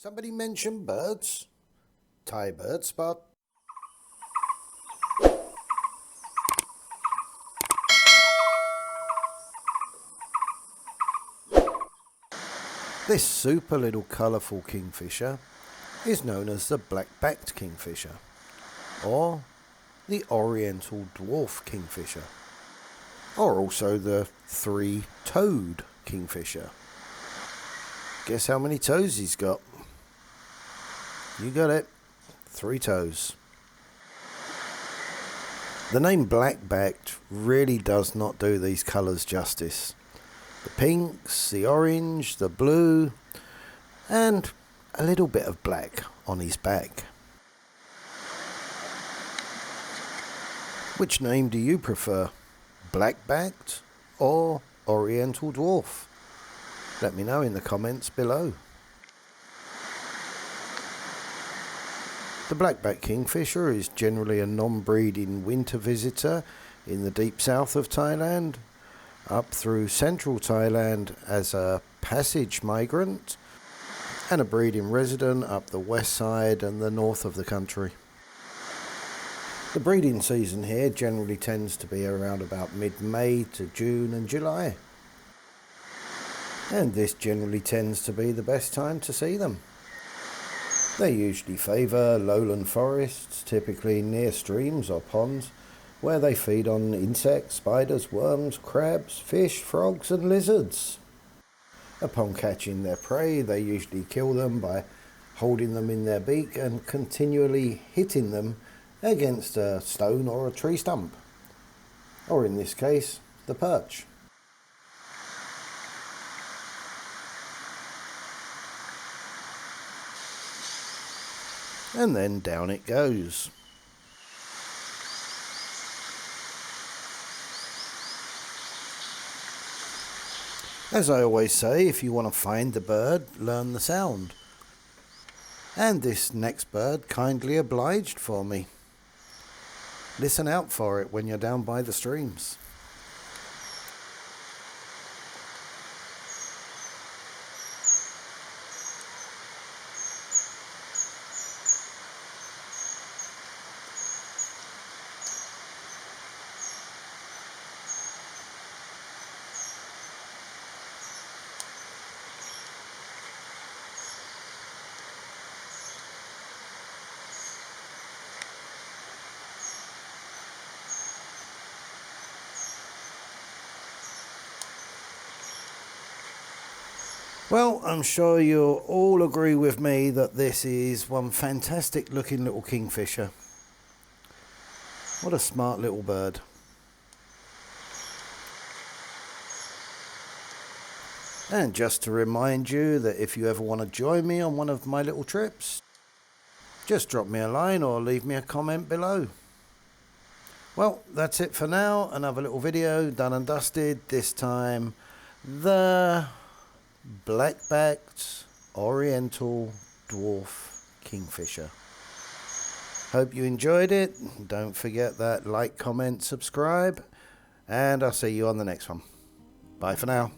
Somebody mention birds? Thaibirdspot. This super little colourful kingfisher is known as the black-backed kingfisher, or the oriental dwarf kingfisher, or also the three-toed kingfisher. Guess how many toes he's got? You got it, 3 toes. The name black-backed really does not do these colours justice. The pinks, the orange, the blue, and a little bit of black on his back. Which name do you prefer? Black-backed or oriental dwarf? Let me know in the comments below. The black-backed kingfisher is generally a non-breeding winter visitor in the deep south of Thailand, up through central Thailand as a passage migrant, and a breeding resident up the west side and the north of the country. The breeding season here generally tends to be around about mid-May to June and July. And this generally tends to be the best time to see them. They usually favour lowland forests, typically near streams or ponds, where they feed on insects, spiders, worms, crabs, fish, frogs and lizards. Upon catching their prey, they usually kill them by holding them in their beak and continually hitting them against a stone or a tree stump, or in this case, the perch. And then down it goes. As I always say, if you want to find the bird, learn the sound. And this next bird kindly obliged for me. Listen out for it when you're down by the streams. Well, I'm sure you'll all agree with me that this is one fantastic looking little kingfisher. What a smart little bird. And just to remind you that if you ever want to join me on one of my little trips, just drop me a line or leave me a comment below. Well, that's it for now. Another little video done and dusted. This time the black-backed oriental dwarf kingfisher. Hope you enjoyed it. Don't forget that like, comment, subscribe, and I'll see you on the next one. Bye for now.